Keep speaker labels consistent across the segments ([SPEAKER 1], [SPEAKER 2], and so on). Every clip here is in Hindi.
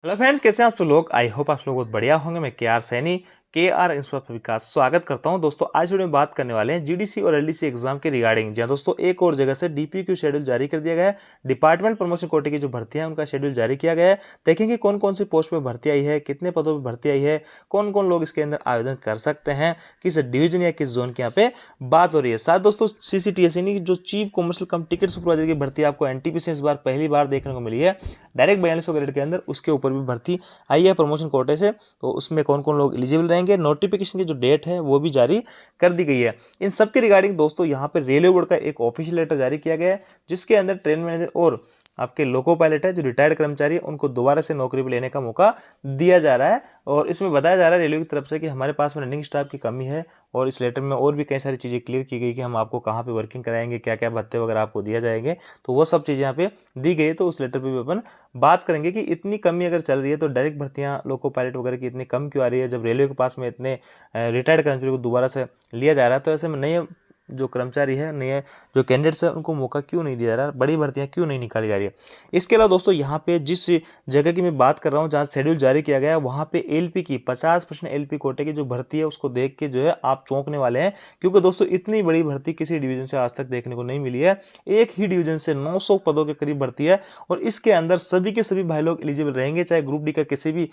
[SPEAKER 1] हेलो फ्रेंड्स, कैसे हैं आप सब लोग। आई होप आप लोग बहुत बढ़िया होंगे। मैं के आर सैनी KR इंस्टीट्यूट का स्वागत करता हूं। दोस्तों आज वीडियो में बात करने वाले हैं जीडीसी और एलडीसी एग्जाम के रिगार्डिंग। जहां दोस्तों एक और जगह से डीपीक्यू शेड्यूल जारी कर दिया गया है। डिपार्टमेंट प्रमोशन कोटे की जो भर्तियां हैं उनका शेड्यूल जारी किया गया है। देखेंगे कौन कौन सी पोस्ट पे भर्ती आई है, कितने पदों पर भर्ती आई है, कौन कौन लोग इसके अंदर आवेदन कर सकते हैं, किस डिवीजन या किस जोन की यहाँ पे बात हो रही है। साथ दोस्तों CCTS यानी जो चीफ कॉमर्शियल कम टिकट सुपरवाइजर की भर्ती आपको एनटीपीसी इस बार पहली बार देखने को मिली है। डायरेक्ट 4200 ग्रेड के अंदर उसके ऊपर भी भर्ती आई है प्रमोशन कोटे से। तो उसमें कौन कौन लोग एलिजिबल रहेंगे, नोटिफिकेशन की जो डेट है वो भी जारी कर दी गई है। इन सब के रिगार्डिंग दोस्तों यहाँ पे रेलवे बोर्ड का एक ऑफिशियल लेटर जारी किया गया है, जिसके अंदर ट्रेन मैनेजर और आपके लोको पायलट है जो रिटायर्ड कर्मचारी है उनको दोबारा से नौकरी पर लेने का मौका दिया जा रहा है। और इसमें बताया जा रहा है रेलवे की तरफ से कि हमारे पास में रनिंग स्टाफ की कमी है। और इस लेटर में और भी कई सारी चीज़ें क्लियर की गई कि हम आपको कहाँ पे वर्किंग कराएंगे, क्या क्या भत्ते वगैरह आपको दिया जाएंगे। तो वो सब चीज़ें यहाँ पे दी गई है। तो उस लेटर पे भी अपन बात करेंगे कि इतनी कमी अगर चल रही है तो डायरेक्ट भर्तियाँ लोको पायलट वगैरह की इतनी कम क्यों आ रही है, जब रेलवे के पास में इतने रिटायर्ड कर्मचारी को दोबारा से लिया जा रहा है। तो ऐसे में नए जो कर्मचारी है, नए जो कैंडिडेट्स है उनको मौका क्यों नहीं दिया जा रहा, बड़ी भर्तियां क्यों नहीं निकाली जा रही है। इसके अलावा दोस्तों यहाँ पे जिस जगह की मैं बात कर रहा हूँ जहाँ शेड्यूल जारी किया गया है, वहाँ पे एलपी की 50% एलपी कोटे की जो भर्ती है उसको देख के जो है आप चौंकने वाले हैं। क्योंकि दोस्तों इतनी बड़ी भर्ती किसी डिवीजन से आज तक देखने को नहीं मिली है। एक ही डिवीजन से 900 पदों के करीब भर्ती है और इसके अंदर सभी के सभी भाई लोग एलिजिबल रहेंगे, चाहे ग्रुप डी का किसी भी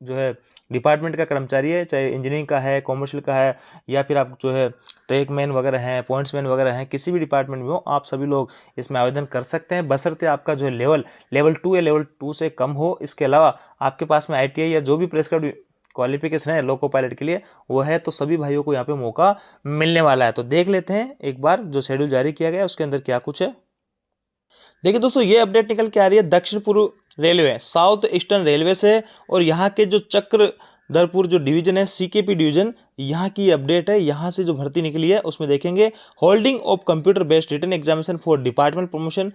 [SPEAKER 1] जो है डिपार्टमेंट का कर्मचारी है, चाहे इंजीनियरिंग का है, कॉमर्शियल का है, या फिर आप जो है ट्रैक मैन वगैरह हैं, पॉइंट्समैन वगैरह हैं, किसी भी डिपार्टमेंट में हो आप सभी लोग इसमें आवेदन कर सकते हैं, बशर्ते आपका जो है लेवल 2 या लेवल 2 से कम हो। इसके अलावा आपके पास में ITI या जो भी प्रेस्क्राइब्ड क्वालिफिकेशन है लोको पायलट के लिए वो है, तो सभी भाइयों को यहाँ पे मौका मिलने वाला है। तो देख लेते हैं एक बार जो शेड्यूल जारी किया गया है उसके अंदर क्या कुछ है। देखिए दोस्तों ये अपडेट निकल के आ रही है दक्षिण पूर्व रेलवे साउथ ईस्टर्न रेलवे से। और यहाँ के जो चक्रधरपुर जो डिवीजन है CKP डिवीजन, यहाँ की अपडेट है। यहाँ से जो भर्ती निकली है उसमें देखेंगे holding of computer based written examination for department promotion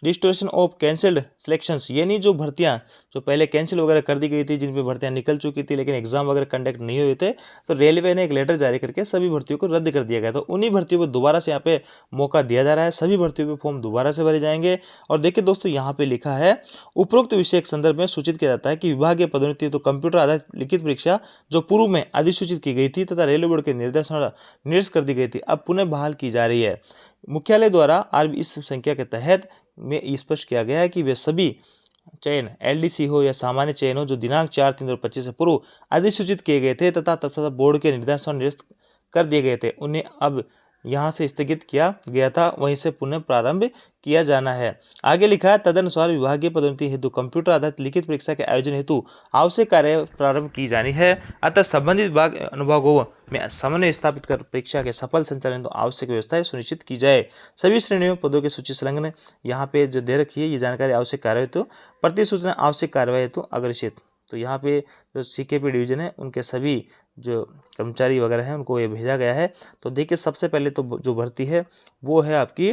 [SPEAKER 1] restoration of cancelled selections, यानी जो भर्तियां जो पहले कैंसिल वगैरह कर दी गई थी, जिन पे भर्तियां निकल चुकी थी लेकिन एग्जाम वगैरह कंडक्ट नहीं हुए थे, तो रेलवे ने एक लेटर जारी करके सभी भर्तियों को रद्द कर दिया गया। तो उन्हीं भर्तियों पर दोबारा से यहाँ पे मौका दिया जा रहा है। सभी भर्तियों पे फॉर्म दोबारा से भरे जाएंगे। और देखिए दोस्तों यहाँ पे लिखा है उपरोक्त विषय के संदर्भ में सूचित किया जाता है कि विभागीय पदोन्नति तो कंप्यूटर आधारित लिखित परीक्षा जो पूर्व में अधिसूचित की गई थी तथा रेलवे बोर्ड के निर्देश कर दी गई थी, अब पुनः बहाल की जा रही है। मुख्यालय द्वारा आज इस संख्या के तहत में स्पष्ट किया गया है कि वे सभी चयन LDC हो या सामान्य चयन हो जो दिनांक 4/3/2025 से पूर्व अधिसूचित किए गए थे तथा तब बोर्ड के निर्देशानुसार निरस्त कर दिए गए थे, उन्हें अब यहाँ से स्थगित किया गया था, वहीं से पुनः प्रारंभ किया जाना है। आगे लिखा है तदनुसार विभागीय पदोन्नति हेतु कंप्यूटर आधारित लिखित परीक्षा के आयोजन हेतु आवश्यक कार्य प्रारंभ की जानी है। अतः संबंधित विभाग अनुभागों में समन्वय स्थापित कर परीक्षा के सफल संचालन तो आवश्यक व्यवस्थाएं सुनिश्चित की जाए। सभी श्रेणियों पदों की सूची संलग्न यहाँ पे जो दे रखी है ये जानकारी आवश्यक कार्य हेतु प्रति सूचना आवश्यक कार्रवाई हेतु अग्रेषित। तो यहाँ पे जो CKP डिवीजन है उनके सभी जो कर्मचारी वगैरह हैं उनको ये भेजा गया है। तो देखिए सबसे पहले तो जो भर्ती है वो है आपकी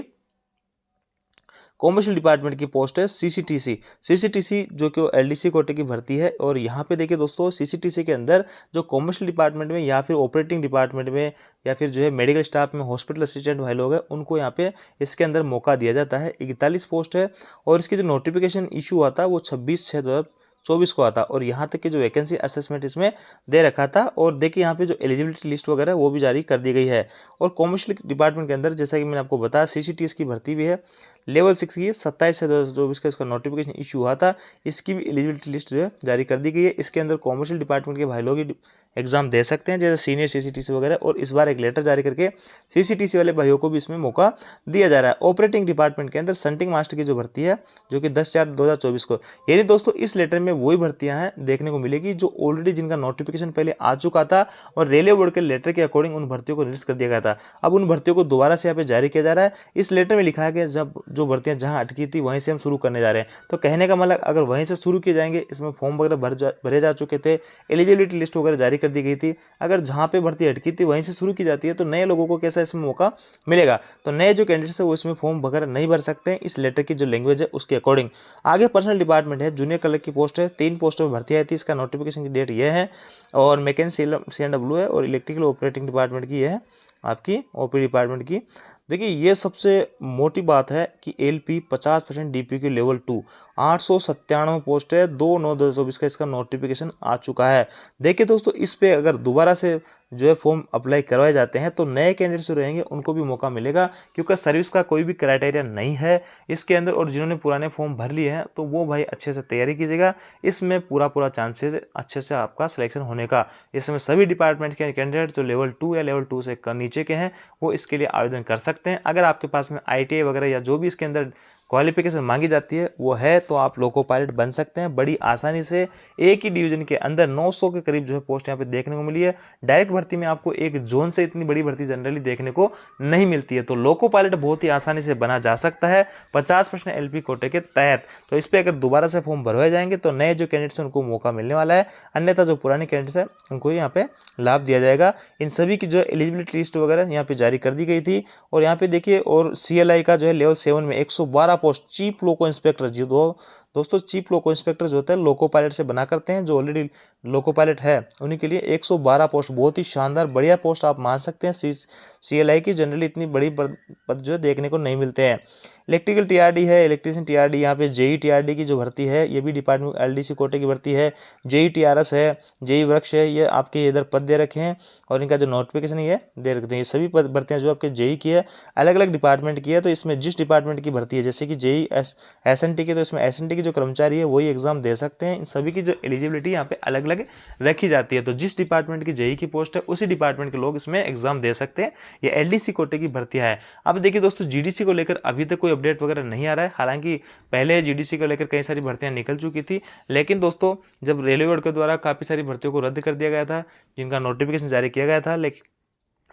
[SPEAKER 1] कॉमर्शियल डिपार्टमेंट की पोस्ट है CCTC जो कि LDC कोटे की भर्ती है। और यहाँ पे देखिए दोस्तों CCTC के अंदर जो कॉमर्शियल डिपार्टमेंट में या फिर ऑपरेटिंग डिपार्टमेंट में या फिर जो है मेडिकल स्टाफ में हॉस्पिटल असिस्टेंट भाई लोग हैं उनको यहाँ पे इसके अंदर मौका दिया जाता है। 41 पोस्ट है और इसकी जो नोटिफिकेशन इशू हुआ था वो 26/6/2024 को आता। और यहाँ तक कि जो वैकेंसी असेसमेंट इसमें दे रखा था। और देखिए यहाँ पे जो एलिजिबिलिटी लिस्ट वगैरह वो भी जारी कर दी गई है। और कॉमर्शियल डिपार्टमेंट के अंदर जैसा कि मैंने आपको बताया CCTS की भर्ती भी है। लेवल 6 की 27/6/2024 का इसका नोटिफिकेशन इशू हुआ था, इसकी भी एलिजिबिलिटी लिस्ट जो है जारी कर दी गई है। इसके अंदर कॉमर्शियल डिपार्टमेंट के भाई लोग ही एग्जाम दे सकते हैं जैसे सीनियर CCTC वगैरह। और इस बार एक लेटर जारी करके CCTC वाले भाइयों को भी इसमें मौका दिया जा रहा है। ऑपरेटिंग डिपार्टमेंट के अंदर संटिंग मास्टर की जो भर्ती है जो कि 10/4/2024 को, यानी दोस्तों इस लेटर में वही भर्तियां हैं देखने को मिलेगी जो ऑलरेडी जिनका नोटिफिकेशन पहले आ चुका था और रेलवे बोर्ड के लेटर के अकॉर्डिंग उन भर्तियों को निरस्त कर दिया गया था। अब उन भर्तियों को दोबारा से यहाँ पे जारी किया जा रहा है। इस लेटर में लिखा है कि जब जो भर्तियां जहां अटकी थी वहीं से हम शुरू करने जा रहे हैं। तो कहने का मतलब अगर वहीं से शुरू किए जाएंगे, इसमें फॉर्म वगैरह भरे जा चुके थे, एलिजिबिलिटी लिस्ट वगैरह जारी कर दी गई थी, अगर जहां पे भर्ती अटकी थी वहीं से शुरू की जाती है तो नए लोगों को कैसा इसमें मौका मिलेगा। तो नए जो कैंडिडेट्स है वो इसमें फॉर्म वगैरह नहीं भर सकते हैं इस लेटर की जो लैंग्वेज है उसके अकॉर्डिंग। आगे पर्सनल डिपार्टमेंट है, जूनियर क्लर्क की पोस्ट है, 3 पोस्टों में भर्ती आई थी, इसका नोटिफिकेशन की डेट ये है। और मैकेनिकल CNW है और इलेक्ट्रिकल ऑपरेटिंग डिपार्टमेंट की ये है आपकी OP डिपार्टमेंट की। देखिए ये सबसे मोटी बात है कि LP 50% DPQ लेवल 2 897 पोस्ट है। 2/9/2024 का इसका नोटिफिकेशन आ चुका है। देखिए दोस्तों, इस पे अगर दोबारा से जो है फॉर्म अप्लाई करवाए जाते हैं तो नए कैंडिडेट्स जो रहेंगे उनको भी मौका मिलेगा, क्योंकि सर्विस का कोई भी क्राइटेरिया नहीं है इसके अंदर। और जिन्होंने पुराने फॉर्म भर लिए हैं तो वो भाई अच्छे से तैयारी कीजिएगा, इसमें पूरा चांसेस अच्छे से आपका सिलेक्शन होने का। इसमें सभी डिपार्टमेंट के कैंडिडेट जो लेवल 2 या लेवल 2 से नीचे के हैं वो इसके लिए आवेदन कर सकते हैं। अगर आपके पास में ITI वगैरह या जो भी इसके अंदर क्वालिफिकेशन मांगी जाती है वो है तो आप लोको पायलट बन सकते हैं बड़ी आसानी से। एक ही डिवीजन के अंदर 900 के करीब जो है पोस्ट यहाँ पे देखने को मिली है। डायरेक्ट भर्ती में आपको एक जोन से इतनी बड़ी भर्ती जनरली देखने को नहीं मिलती है, तो लोको पायलट बहुत ही आसानी से बना जा सकता है 50% LP कोटे के तहत। तो इस पर अगर दोबारा से फॉर्म भरवाए जाएंगे तो नए जो कैंडिडेट्स हैं उनको मौका मिलने वाला है, अन्यथा जो पुराने कैंडिडेट्स हैं उनको यहाँ पे लाभ दिया जाएगा। इन सभी की जो एलिजिबिलिटी लिस्ट वगैरह यहाँ पे जारी कर दी गई थी। और यहाँ पे देखिए, और CLI का जो है लेवल 7 में 112 पोस्ट चीफ लोको इंस्पेक्टर जी दोस्तों चीफ लोको इंस्पेक्टर जो होता है लोको पायलट से बना करते हैं, जो ऑलरेडी लोको पायलट है उन्हीं के लिए 112 पोस्ट, बहुत ही शानदार बढ़िया पोस्ट आप मान सकते हैं। CLI की जनरली इतनी बड़ी पद जो देखने को नहीं मिलते हैं। इलेक्ट्रिकल TRD है, इलेक्ट्रीशियन TRD, यहाँ पे JEE TRD की जो भर्ती है ये भी डिपार्टमेंट LDC कोटे की भर्ती है। JEE TRS है, JEE वृक्ष है, ये आपके इधर पद दे रखे हैं और इनका जो नोटिफिकेशन है ये दे रखते हैं। ये सभी भर्तियाँ जो आपके JEE की है अलग अलग डिपार्टमेंट की है, तो इसमें जिस डिपार्टमेंट की भर्ती है जैसे कि JEE SNT की, तो इसमें SNT की जो कर्मचारी है वही एग्जाम दे सकते हैं। इन सभी की जो एलिजिबिलिटी यहाँ पे अलग अलग रखी जाती है, तो जिस डिपार्टमेंट की JEE की पोस्ट है उसी डिपार्टमेंट के लोग इसमें एग्जाम दे सकते हैं। ये LDC कोटे की भर्तियां है। अब देखिए दोस्तों, GDC को लेकर अभी तक कोई अपडेट वगैरह नहीं आ रहा है, हालांकि पहले GDC को लेकर कई सारी भर्तियां निकल चुकी थी, लेकिन दोस्तों जब रेलवे बोर्ड के द्वारा काफ़ी सारी भर्तियों को रद्द कर दिया गया था जिनका नोटिफिकेशन जारी किया गया था, लेकिन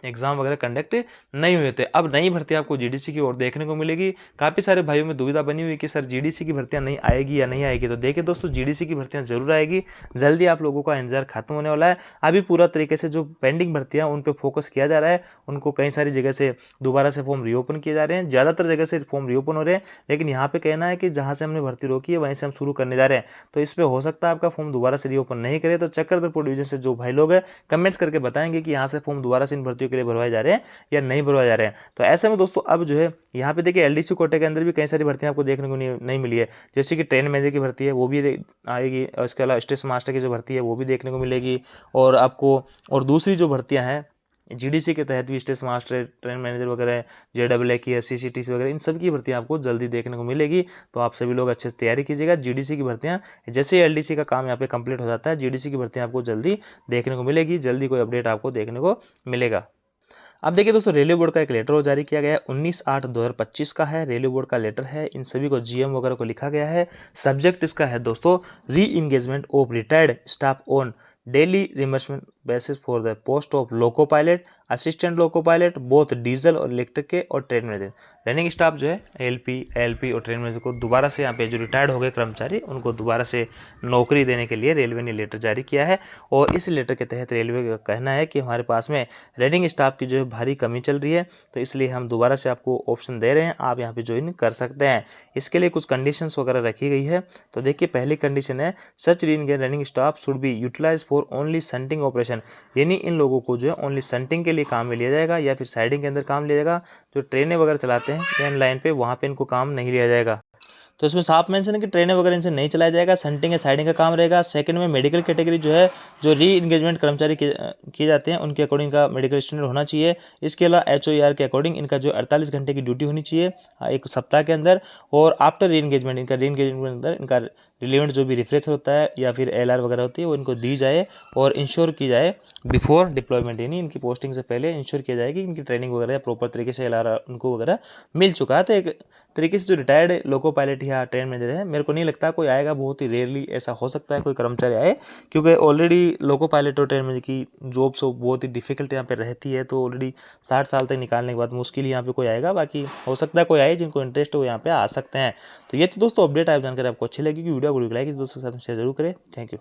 [SPEAKER 1] एग्जाम वगैरह कंडक्ट नहीं हुए थे। अब नई भर्ती आपको GDC की ओर देखने को मिलेगी। काफ़ी सारे भाइयों में दुविधा बनी हुई कि सर GDC की भर्तियां नहीं आएगी या नहीं आएगी, तो देखिए दोस्तों GDC की भर्तियां जरूर आएगी, जल्दी आप लोगों का इंतजार खत्म होने वाला है। अभी पूरा तरीके से जो पेंडिंग भर्तियां उन पर फोकस किया जा रहा है, उनको कई सारी जगह से दोबारा से फॉर्म रीओपन किए जा रहे हैं, ज़्यादातर जगह से फॉर्म रीओपन हो रहे हैं, लेकिन यहाँ पे कहना है कि जहाँ से हमने भर्ती रोकी है वहीं से हम शुरू करने जा रहे हैं। तो इस पर हो सकता है आपका फॉर्म दोबारा से रीओपन नहीं करे, तो चक्रधरपुर डिवीजन से जो भाई लोग हैं कमेंट्स करके बताएंगे कि यहाँ से फॉर्म दोबारा से इन भर्तियों के लिए भरवाए जा रहे हैं या नहीं भरवाए जा रहे हैं। तो ऐसे में दोस्तों अब जो है यहाँ पे देखिए LDC कोटे के अंदर भी कई सारी भर्तियां आपको देखने को नहीं मिली है, जैसे कि ट्रेन मैनेजर की भर्ती है वो भी आएगी, और इसके अलावा स्टेशन मास्टर की जो भर्ती है वो भी देखने को मिलेगी। और आपको और दूसरी जो भर्तियां हैं GDC के तहत भी स्टेशन मास्टर, ट्रेन मैनेजर वगैरह, JAA की है, CCTC वगैरह, इन सब की भर्तियां आपको जल्दी देखने को मिलेगी। तो आप सभी लोग अच्छे से तैयारी कीजिएगा। GDC की भर्तियां जैसे LDC का काम यहाँ पे कंप्लीट हो जाता है, GDC की भर्तियां आपको जल्दी देखने को मिलेगी, जल्दी कोई अपडेट आपको देखने को मिलेगा। अब देखिए दोस्तों, रेलवे बोर्ड का एक लेटर जारी किया गया है 19/8/2025 का है, रेलवे बोर्ड का लेटर है। इन सभी को GM वगैरह को लिखा गया है। सब्जेक्ट इसका है दोस्तों re engagement of retired staff on daily reimbursement basis for the post of loco pilot, assistant loco pilot, both diesel और इलेक्ट्रिक के, और ट्रेन मैनेजर। रनिंग स्टाफ जो है LP और ट्रेन मैनेजर को दोबारा से यहाँ पे जो रिटायर्ड हो गए कर्मचारी उनको दोबारा से नौकरी देने के लिए रेलवे ने लेटर जारी किया है। और इस लेटर के तहत रेलवे का कहना है कि हमारे पास में रनिंग स्टाफ की जो है भारी कमी चल रही है, तो इसलिए हम दोबारा से आपको ऑप्शन दे रहे हैं, आप यहाँ पे ज्वाइन कर सकते हैं। इसके लिए कुछ कंडीशंस वगैरह रखी गई है। तो देखिए, पहली कंडीशन है such running staff should be utilise for only shunting operation, यानी इन लोगों को जो है ओनली शंटिंग के लिए काम में लिया जाएगा या फिर साइडिंग के अंदर काम लिया जाएगा। जो ट्रेनें वगैरह चलाते हैं ट्रेन लाइन पे वहाँ पे इनको काम नहीं लिया जाएगा। तो इसमें साफ मेंशन है कि ट्रेनें वगैरह इनसे नहीं चलाया जाएगा, शंटिंग या साइडिंग का काम रहेगा। सेकंड में मेडिकल कैटेगरी जो है, जो री इंगेजमेंट कर्मचारी किए जाते हैं उनके अकॉर्डिंग का मेडिकल स्टैंडर्ड होना चाहिए। इसके अलावा HOER के अकॉर्डिंग इनका जो 48 घंटे की ड्यूटी होनी चाहिए एक सप्ताह के अंदर। और आफ्टर री इंगेजमेंट इनका के अंदर इनका रिलेवेंट जो भी रिफ्रेशर होता है या फिर LR वगैरह होती है वो इनको दी जाए और इंश्योर की जाए बिफोर डिप्लॉयमेंट, यानी इनकी पोस्टिंग से पहले इंश्योर किया जाए कि इनकी ट्रेनिंग वगैरह प्रॉपर तरीके से LR उनको वगैरह मिल चुका है। तो एक तरीके से जो रिटायर्ड लोको पायलट या ट्रेन मैनेजर है, मेरे को नहीं लगता कोई आएगा, बहुत ही रेयरली ऐसा हो सकता है कोई कर्मचारी आए, क्योंकि ऑलरेडी लोको पायलट और ट्रेन मैनेजर की जॉब सो बहुत ही डिफिकल्ट यहाँ पे रहती है। तो ऑलरेडी 60 साल तक निकालने के बाद मुश्किल यहाँ पे कोई आएगा, बाकी हो सकता है कोई आए जिनको इंटरेस्ट हो यहाँ पे आ सकते हैं। तो ये थी दोस्तों अपडेट, आप जानकर आपको अच्छी लगी कि वीडियो को लाइक दोस्तों के साथ शेयर जरूर करें। Thank you.